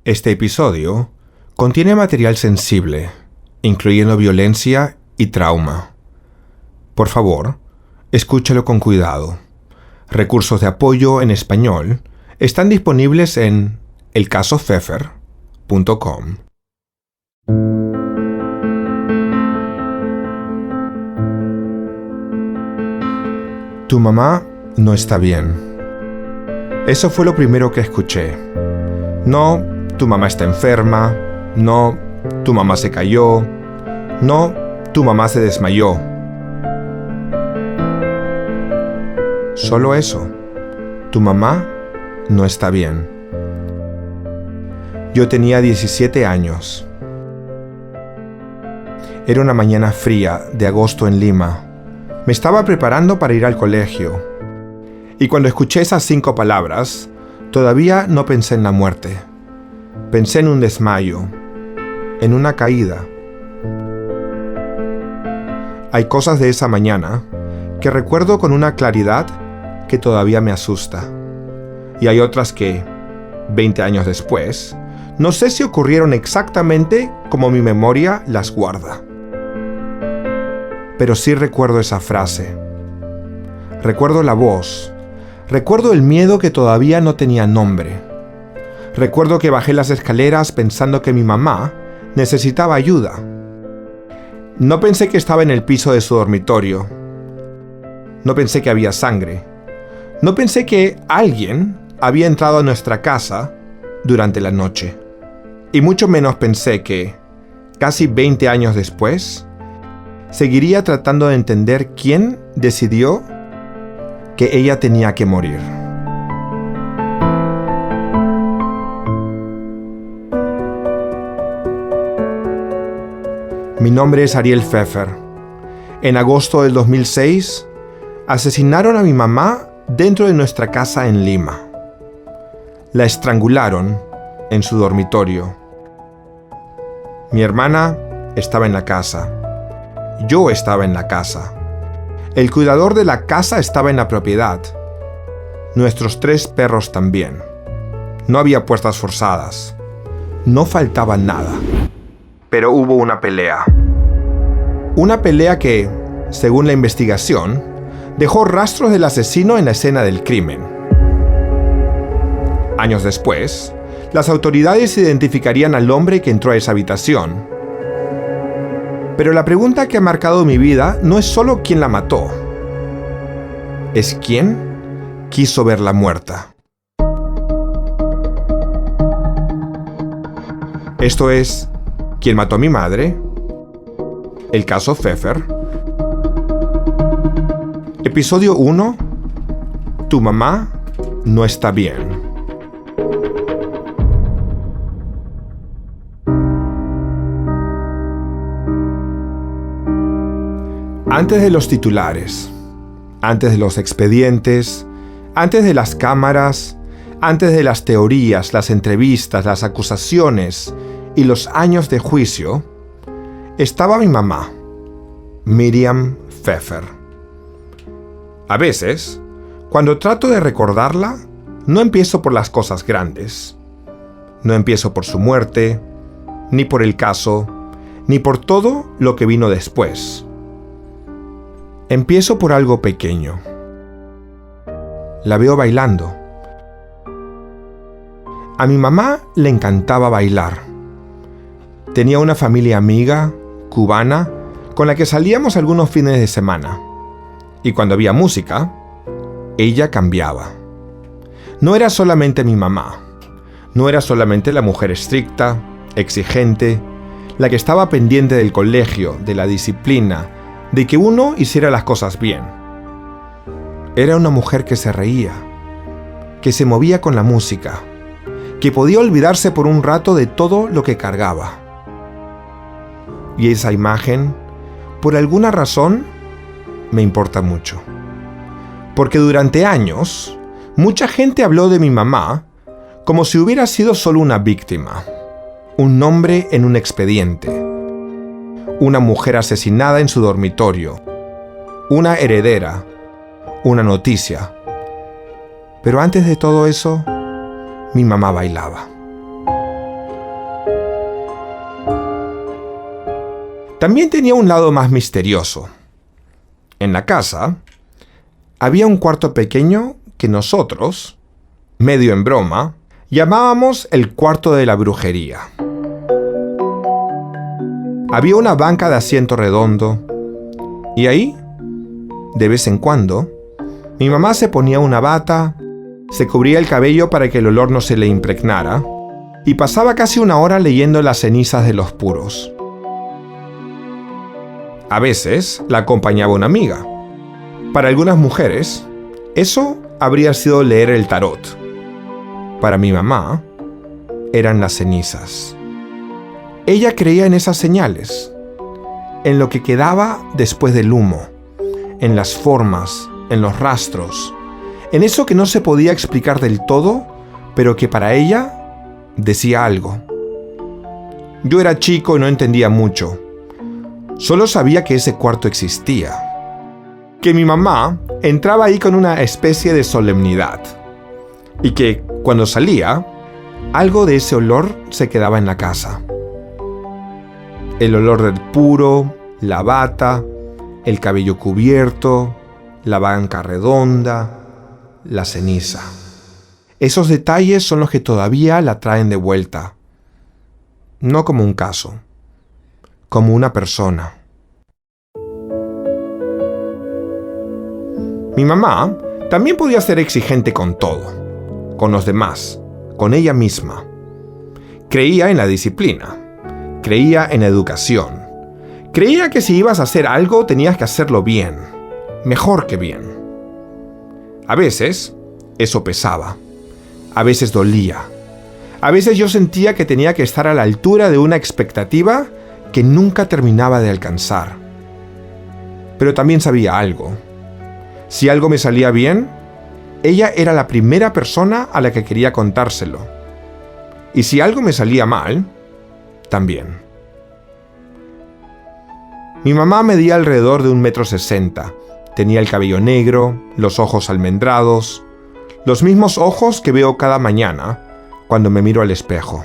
Este episodio contiene material sensible, incluyendo violencia y trauma. Por favor, escúchalo con cuidado. Recursos de apoyo en español están disponibles en elcasopfeffer.com. Tu mamá no está bien. Eso fue lo primero que escuché. No, tu mamá está enferma. No, tu mamá se cayó. No, tu mamá se desmayó. Solo eso. Tu mamá no está bien. Yo tenía 17 años. Era una mañana fría de agosto en Lima. Me estaba preparando para ir al colegio. Y cuando escuché esas 5 palabras, todavía no pensé en la muerte. Pensé en un desmayo, en una caída. Hay cosas de esa mañana que recuerdo con una claridad que todavía me asusta. Y hay otras que, 20 años después, no sé si ocurrieron exactamente como mi memoria las guarda. Pero sí recuerdo esa frase. Recuerdo la voz. Recuerdo el miedo que todavía no tenía nombre. Recuerdo que bajé las escaleras pensando que mi mamá necesitaba ayuda. No pensé que estaba en el piso de su dormitorio. No pensé que había sangre. No pensé que alguien había entrado a nuestra casa durante la noche. Y mucho menos pensé que, casi 20 años después, seguiría tratando de entender quién decidió que ella tenía que morir. Mi nombre es Ariel Pfeffer. En agosto del 2006, asesinaron a mi mamá dentro de nuestra casa en Lima. La estrangularon en su dormitorio. Mi hermana estaba en la casa. Yo estaba en la casa. El cuidador de la casa estaba en la propiedad. Nuestros 3 perros también. No había puertas forzadas. No faltaba nada. Pero hubo una pelea. Una pelea que, según la investigación, dejó rastros del asesino en la escena del crimen. Años después, las autoridades identificarían al hombre que entró a esa habitación. Pero la pregunta que ha marcado mi vida no es solo quién la mató. Es quién quiso verla muerta. Esto es ¿Quién mató a mi madre? El caso Pfeffer. Episodio 1. Tu mamá no está bien. Antes de los titulares, antes de los expedientes, antes de las cámaras, antes de las teorías, las entrevistas, las acusaciones y los años de juicio, estaba mi mamá, Miriam Pfeffer. A veces, cuando trato de recordarla, no empiezo por las cosas grandes. No empiezo por su muerte, ni por el caso, ni por todo lo que vino después. Empiezo por algo pequeño. La veo bailando. A mi mamá le encantaba bailar. Tenía una familia amiga, cubana, con la que salíamos algunos fines de semana. Y cuando había música, ella cambiaba. No era solamente mi mamá. No era solamente la mujer estricta, exigente, la que estaba pendiente del colegio, de la disciplina, de que uno hiciera las cosas bien. Era una mujer que se reía, que se movía con la música, que podía olvidarse por un rato de todo lo que cargaba. Y esa imagen, por alguna razón, me importa mucho. Porque durante años, mucha gente habló de mi mamá como si hubiera sido solo una víctima, un nombre en un expediente, una mujer asesinada en su dormitorio, una heredera, una noticia. Pero antes de todo eso, mi mamá bailaba. También tenía un lado más misterioso. En la casa había un cuarto pequeño que nosotros, medio en broma, llamábamos el cuarto de la brujería. Había una banca de asiento redondo y ahí, de vez en cuando, mi mamá se ponía una bata, se cubría el cabello para que el olor no se le impregnara y pasaba casi una hora leyendo las cenizas de los puros. A veces la acompañaba una amiga. Para algunas mujeres, eso habría sido leer el tarot. Para mi mamá, eran las cenizas. Ella creía en esas señales, en lo que quedaba después del humo, en las formas, en los rastros, en eso que no se podía explicar del todo, pero que para ella decía algo. Yo era chico y no entendía mucho. Solo sabía que ese cuarto existía, que mi mamá entraba ahí con una especie de solemnidad y que, cuando salía, algo de ese olor se quedaba en la casa. El olor del puro, la bata, el cabello cubierto, la banca redonda, la ceniza. Esos detalles son los que todavía la traen de vuelta. No como un caso, como una persona. Mi mamá también podía ser exigente con todo, con los demás, con ella misma. Creía en la disciplina, creía en la educación, creía que si ibas a hacer algo tenías que hacerlo bien, mejor que bien. A veces eso pesaba, a veces dolía, a veces yo sentía que tenía que estar a la altura de una expectativa que nunca terminaba de alcanzar. Pero también sabía algo. Si algo me salía bien, ella era la primera persona a la que quería contárselo. Y si algo me salía mal, también. Mi mamá medía alrededor de 1,60 m. Tenía el cabello negro, los ojos almendrados, los mismos ojos que veo cada mañana cuando me miro al espejo.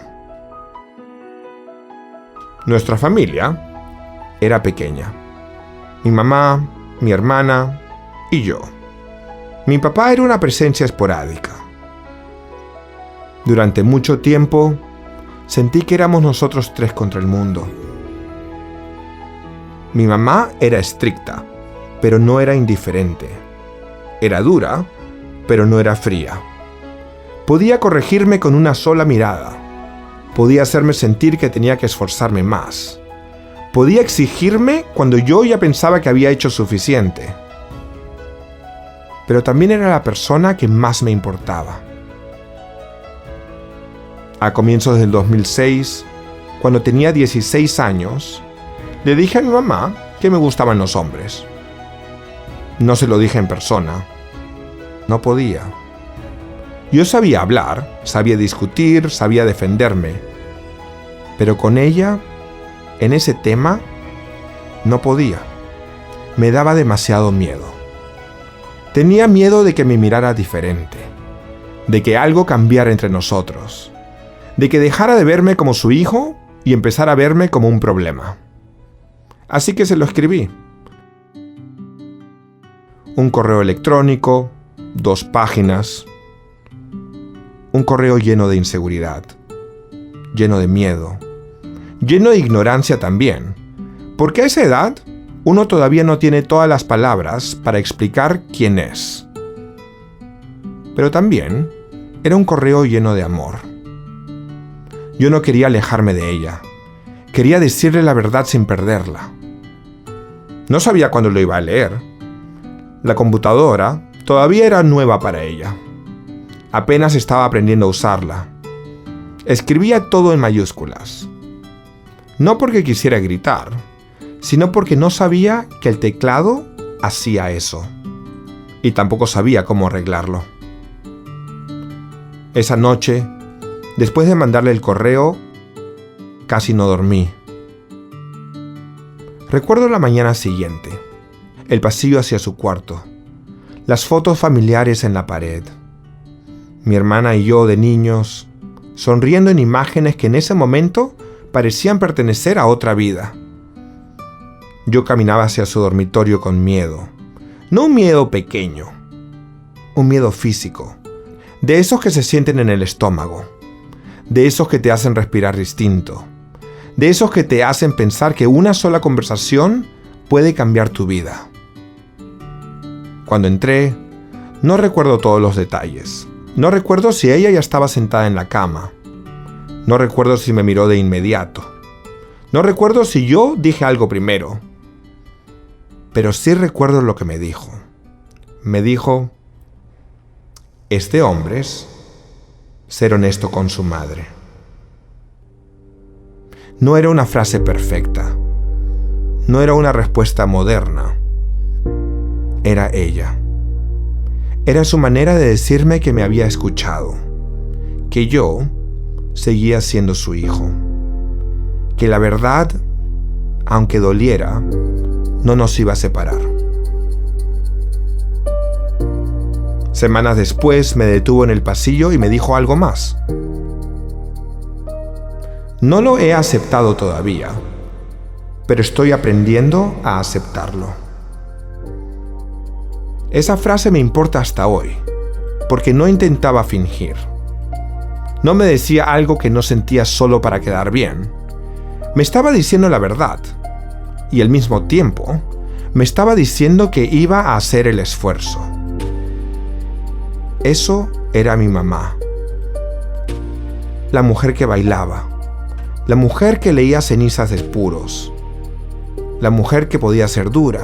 Nuestra familia era pequeña. Mi mamá, mi hermana y yo. Mi papá era una presencia esporádica. Durante mucho tiempo sentí que éramos nosotros tres contra el mundo. Mi mamá era estricta, pero no era indiferente. Era dura, pero no era fría. Podía corregirme con una sola mirada. Podía hacerme sentir que tenía que esforzarme más. Podía exigirme cuando yo ya pensaba que había hecho suficiente. Pero también era la persona que más me importaba. A comienzos del 2006, cuando tenía 16 años, le dije a mi mamá que me gustaban los hombres. No se lo dije en persona. No podía. Yo sabía hablar, sabía discutir, sabía defenderme. Pero con ella, en ese tema, no podía. Me daba demasiado miedo. Tenía miedo de que me mirara diferente, de que algo cambiara entre nosotros, de que dejara de verme como su hijo y empezara a verme como un problema. Así que se lo escribí. Un correo electrónico, 2 páginas, un correo lleno de inseguridad, lleno de miedo, lleno de ignorancia también, porque a esa edad uno todavía no tiene todas las palabras para explicar quién es. Pero también era un correo lleno de amor. Yo no quería alejarme de ella. Quería decirle la verdad sin perderla. No sabía cuándo lo iba a leer. La computadora todavía era nueva para ella. Apenas estaba aprendiendo a usarla. Escribía todo en mayúsculas. No porque quisiera gritar, sino porque no sabía que el teclado hacía eso. Y tampoco sabía cómo arreglarlo. Esa noche, después de mandarle el correo, casi no dormí. Recuerdo la mañana siguiente, el pasillo hacia su cuarto, las fotos familiares en la pared, mi hermana y yo de niños, sonriendo en imágenes que en ese momento parecían pertenecer a otra vida. Yo caminaba hacia su dormitorio con miedo. No un miedo pequeño, un miedo físico, de esos que se sienten en el estómago, de esos que te hacen respirar distinto, de esos que te hacen pensar que una sola conversación puede cambiar tu vida. Cuando entré, no recuerdo todos los detalles. No recuerdo si ella ya estaba sentada en la cama. No recuerdo si me miró de inmediato. No recuerdo si yo dije algo primero. Pero sí recuerdo lo que me dijo. Me dijo: es de hombres ser honesto con su madre. No era una frase perfecta. No era una respuesta moderna. Era ella. Era su manera de decirme que me había escuchado, que yo seguía siendo su hijo, que la verdad, aunque doliera, no nos iba a separar. Semanas después me detuvo en el pasillo y me dijo algo más. No lo he aceptado todavía, pero estoy aprendiendo a aceptarlo. Esa frase me importa hasta hoy, porque no intentaba fingir. No me decía algo que no sentía solo para quedar bien. Me estaba diciendo la verdad, y al mismo tiempo me estaba diciendo que iba a hacer el esfuerzo. Eso era mi mamá. La mujer que bailaba, la mujer que leía cenizas de puros, la mujer que podía ser dura,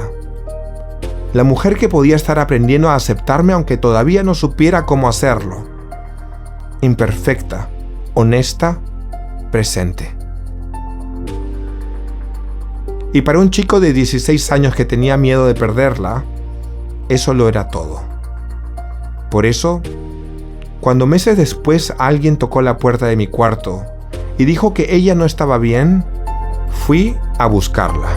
la mujer que podía estar aprendiendo a aceptarme aunque todavía no supiera cómo hacerlo. Imperfecta, honesta, presente. Y para un chico de 16 años que tenía miedo de perderla, eso lo era todo. Por eso, cuando meses después alguien tocó la puerta de mi cuarto y dijo que ella no estaba bien, fui a buscarla.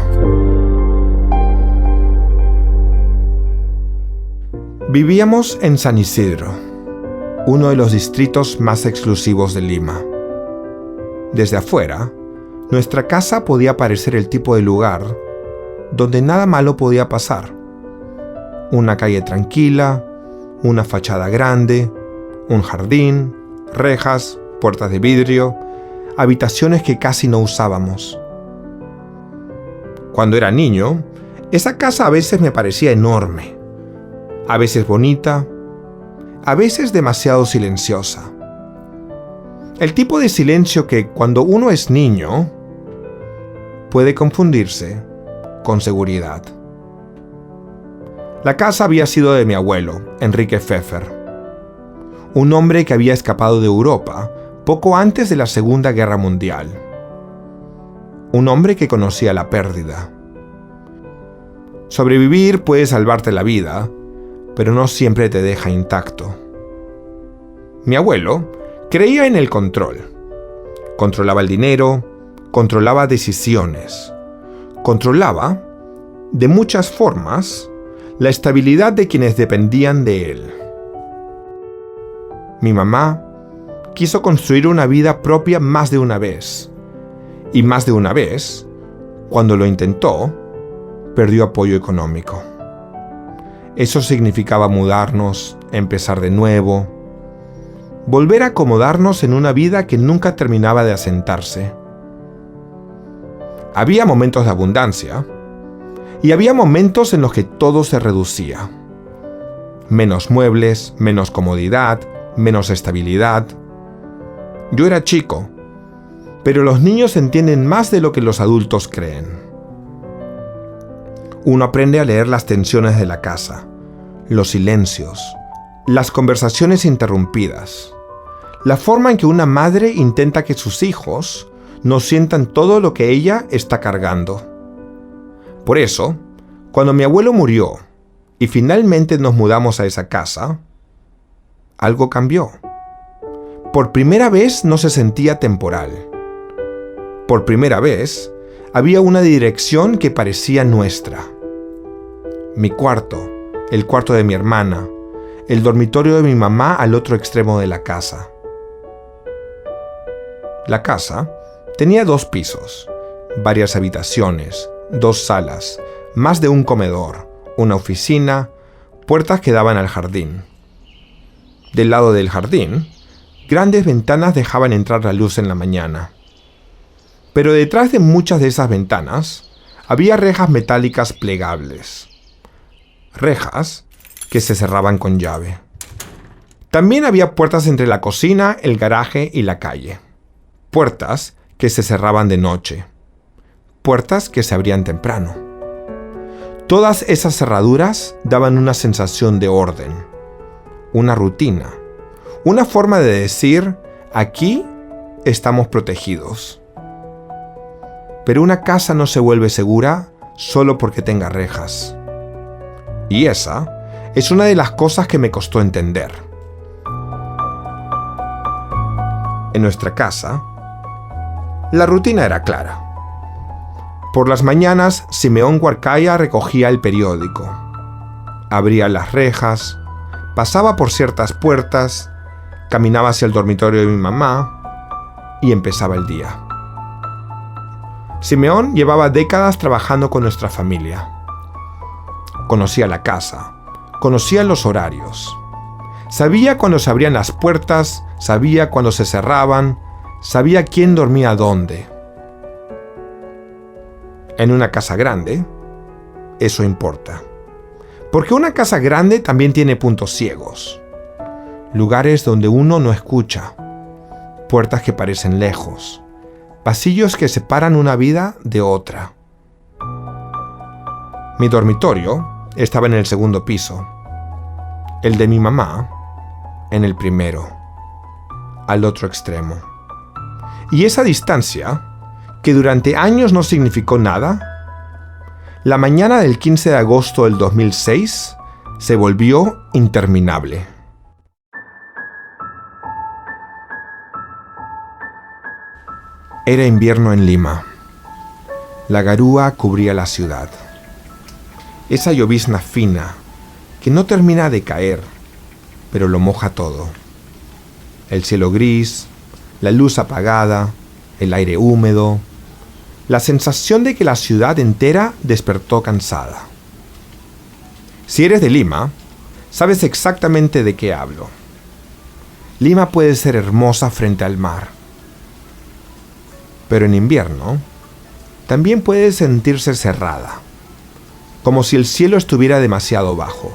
Vivíamos en San Isidro, uno de los distritos más exclusivos de Lima. Desde afuera, nuestra casa podía parecer el tipo de lugar donde nada malo podía pasar. Una calle tranquila, una fachada grande, un jardín, rejas, puertas de vidrio, habitaciones que casi no usábamos. Cuando era niño, esa casa a veces me parecía enorme, a veces bonita, a veces demasiado silenciosa. El tipo de silencio que, cuando uno es niño, puede confundirse con seguridad. La casa había sido de mi abuelo, Enrique Pfeffer, un hombre que había escapado de Europa poco antes de la Segunda Guerra Mundial. Un hombre que conocía la pérdida. Sobrevivir puede salvarte la vida, pero no siempre te deja intacto. Mi abuelo creía en el control. Controlaba el dinero, controlaba decisiones, controlaba, de muchas formas, la estabilidad de quienes dependían de él. Mi mamá quiso construir una vida propia más de una vez, y más de una vez, cuando lo intentó, perdió apoyo económico. Eso significaba mudarnos, empezar de nuevo, volver a acomodarnos en una vida que nunca terminaba de asentarse. Había momentos de abundancia y había momentos en los que todo se reducía. Menos muebles, menos comodidad, menos estabilidad. Yo era chico, pero los niños entienden más de lo que los adultos creen. Uno aprende a leer las tensiones de la casa, los silencios, las conversaciones interrumpidas, la forma en que una madre intenta que sus hijos no sientan todo lo que ella está cargando. Por eso, cuando mi abuelo murió y finalmente nos mudamos a esa casa, algo cambió. Por primera vez no se sentía temporal. Por primera vez había una dirección que parecía nuestra. Mi cuarto, el cuarto de mi hermana, el dormitorio de mi mamá al otro extremo de la casa. La casa tenía 2 pisos, varias habitaciones, 2 salas, más de un comedor, una oficina, puertas que daban al jardín. Del lado del jardín, grandes ventanas dejaban entrar la luz en la mañana. Pero detrás de muchas de esas ventanas había rejas metálicas plegables. Rejas que se cerraban con llave. También había puertas entre la cocina, el garaje y la calle. Puertas que se cerraban de noche. Puertas que se abrían temprano. Todas esas cerraduras daban una sensación de orden, una rutina, una forma de decir, aquí estamos protegidos. Pero una casa no se vuelve segura solo porque tenga rejas. Y esa es una de las cosas que me costó entender. En nuestra casa, la rutina era clara. Por las mañanas, Simeón Huarcaya recogía el periódico, abría las rejas, pasaba por ciertas puertas, caminaba hacia el dormitorio de mi mamá y empezaba el día. Simeón llevaba décadas trabajando con nuestra familia. Conocía la casa, conocía los horarios. Sabía cuándo se abrían las puertas, sabía cuándo se cerraban, sabía quién dormía dónde. En una casa grande, eso importa. Porque una casa grande también tiene puntos ciegos. Lugares donde uno no escucha. Puertas que parecen lejos. Pasillos que separan una vida de otra. Mi dormitorio estaba en el segundo piso. El de mi mamá en el primero, al otro extremo. Y esa distancia, que durante años no significó nada, la mañana del 15 de agosto del 2006 se volvió interminable. Era invierno en Lima. La garúa cubría la ciudad. Esa llovizna fina que no termina de caer, pero lo moja todo. El cielo gris, la luz apagada, el aire húmedo, la sensación de que la ciudad entera despertó cansada. Si eres de Lima, sabes exactamente de qué hablo. Lima puede ser hermosa frente al mar, pero en invierno también puede sentirse cerrada, como si el cielo estuviera demasiado bajo.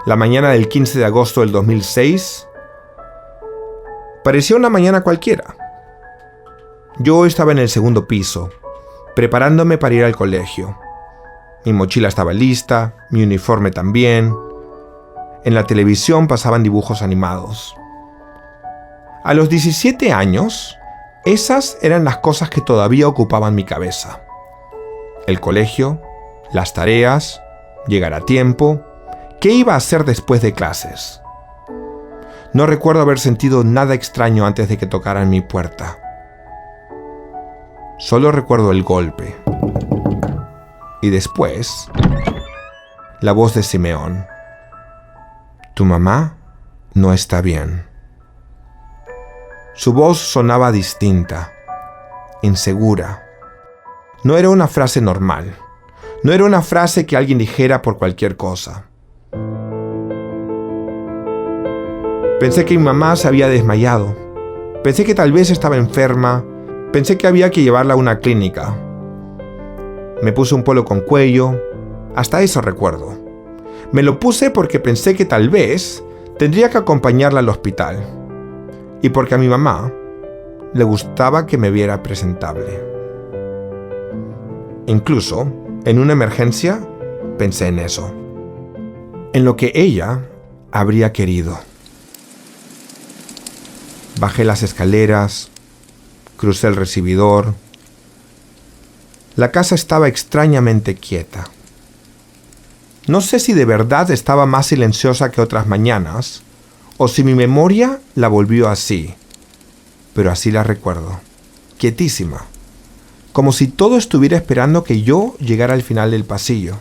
La mañana del 15 de agosto del 2006 parecía una mañana cualquiera. Yo estaba en el segundo piso, preparándome para ir al colegio. Mi mochila estaba lista, mi uniforme también. En la televisión pasaban dibujos animados. A los 17 años, esas eran las cosas que todavía ocupaban mi cabeza. El colegio, las tareas, llegar a tiempo, ¿qué iba a hacer después de clases? No recuerdo haber sentido nada extraño antes de que tocaran mi puerta. Solo recuerdo el golpe. Y después, la voz de Simeón. Tu mamá no está bien. Su voz sonaba distinta, insegura. No era una frase normal. No era una frase que alguien dijera por cualquier cosa. Pensé que mi mamá se había desmayado. Pensé que tal vez estaba enferma. Pensé que había que llevarla a una clínica. Me puse un polo con cuello. Hasta eso recuerdo. Me lo puse porque pensé que tal vez tendría que acompañarla al hospital. Y porque a mi mamá le gustaba que me viera presentable. Incluso, en una emergencia, pensé en eso. En lo que ella habría querido. Bajé las escaleras, crucé el recibidor. La casa estaba extrañamente quieta. No sé si de verdad estaba más silenciosa que otras mañanas, o si mi memoria la volvió así, pero así la recuerdo, quietísima, como si todo estuviera esperando que yo llegara al final del pasillo.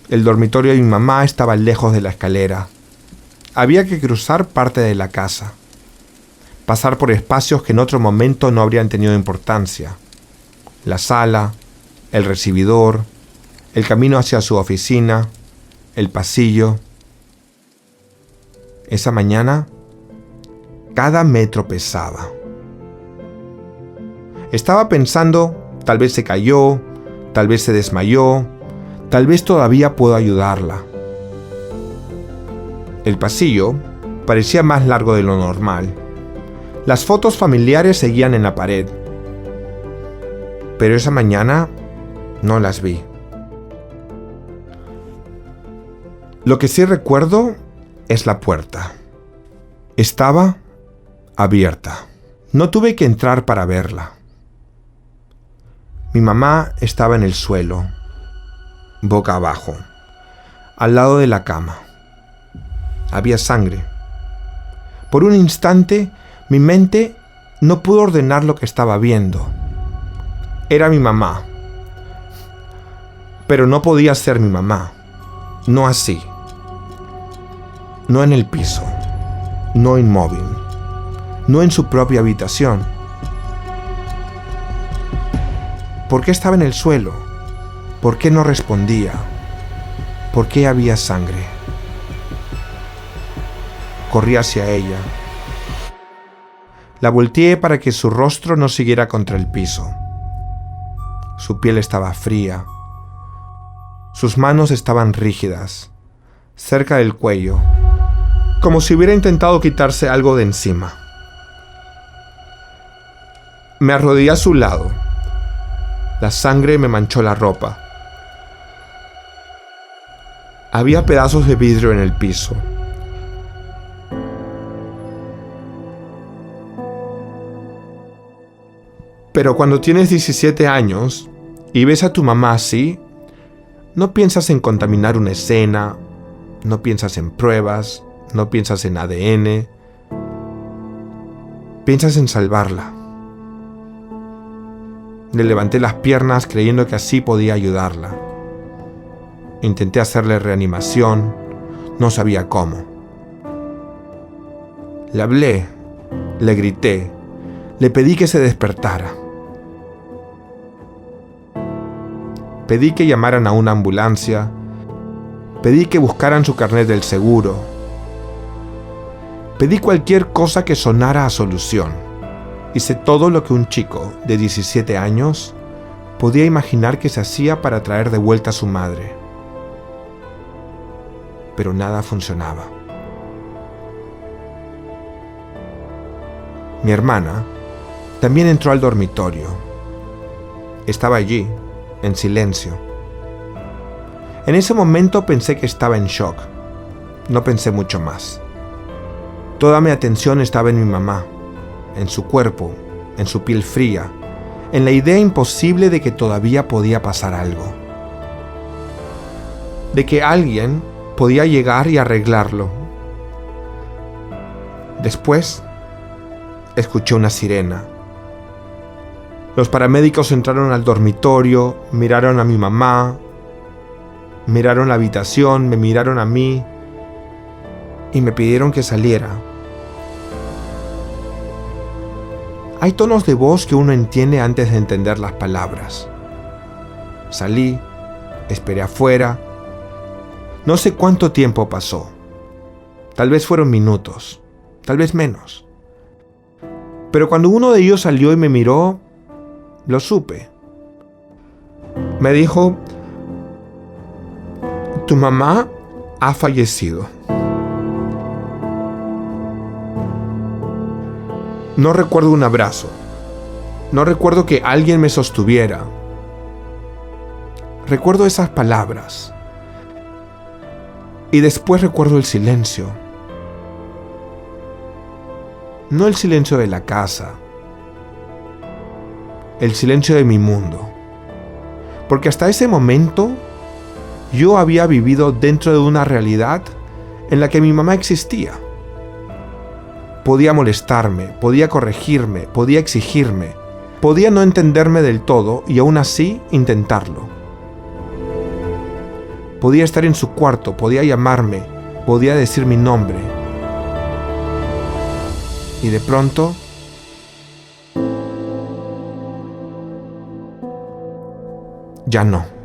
El dormitorio de mi mamá estaba lejos de la escalera. Había que cruzar parte de la casa. pasar por espacios que en otro momento no habrían tenido importancia. La sala, el recibidor, el camino hacia su oficina, el pasillo. Esa mañana, cada metro pesaba. Estaba pensando, tal vez se cayó, tal vez se desmayó, tal vez todavía puedo ayudarla. El pasillo parecía más largo de lo normal. Las fotos familiares seguían en la pared. Pero esa mañana no las vi. Lo que sí recuerdo es la puerta. Estaba abierta. No tuve que entrar para verla. Mi mamá estaba en el suelo, boca abajo, al lado de la cama. Había sangre. Por un instante, mi mente no pudo ordenar lo que estaba viendo. Era mi mamá. Pero no podía ser mi mamá. No así. No en el piso. No inmóvil. No en su propia habitación. ¿Por qué estaba en el suelo? ¿Por qué no respondía? ¿Por qué había sangre? Corrí hacia ella. La volteé para que su rostro no siguiera contra el piso. Su piel estaba fría. Sus manos estaban rígidas, cerca del cuello, como si hubiera intentado quitarse algo de encima. Me arrodillé a su lado. La sangre me manchó la ropa. Había pedazos de vidrio en el piso. Pero cuando tienes 17 años y ves a tu mamá así, no piensas en contaminar una escena, no piensas en pruebas, no piensas en ADN, piensas en salvarla. Le levanté las piernas creyendo que así podía ayudarla. Intenté hacerle reanimación, no sabía cómo. Le hablé, le grité, le pedí que se despertara. Pedí que llamaran a una ambulancia, pedí que buscaran su carnet del seguro. Pedí cualquier cosa que sonara a solución. Hice todo lo que un chico de 17 años podía imaginar que se hacía para traer de vuelta a su madre. Pero nada funcionaba. Mi hermana también entró al dormitorio. Estaba allí, en silencio. En ese momento pensé que estaba en shock. No pensé mucho más. Toda mi atención estaba en mi mamá, en su cuerpo, en su piel fría, en la idea imposible de que todavía podía pasar algo. De que alguien podía llegar y arreglarlo. Después, escuché una sirena. Los paramédicos entraron al dormitorio, miraron a mi mamá, miraron la habitación, me miraron a mí y me pidieron que saliera. Hay tonos de voz que uno entiende antes de entender las palabras. Salí, esperé afuera. No sé cuánto tiempo pasó. Tal vez fueron minutos, tal vez menos. Pero cuando uno de ellos salió y me miró, lo supe. Me dijo: "Tu mamá ha fallecido". No recuerdo un abrazo. No recuerdo que alguien me sostuviera. Recuerdo esas palabras. Y después recuerdo el silencio. No el silencio de la casa. El silencio de mi mundo. Porque hasta ese momento yo había vivido dentro de una realidad en la que mi mamá existía. Podía molestarme, podía corregirme, podía exigirme, podía no entenderme del todo y aún así intentarlo. Podía estar en su cuarto, podía llamarme, podía decir mi nombre. Y de pronto, ya no.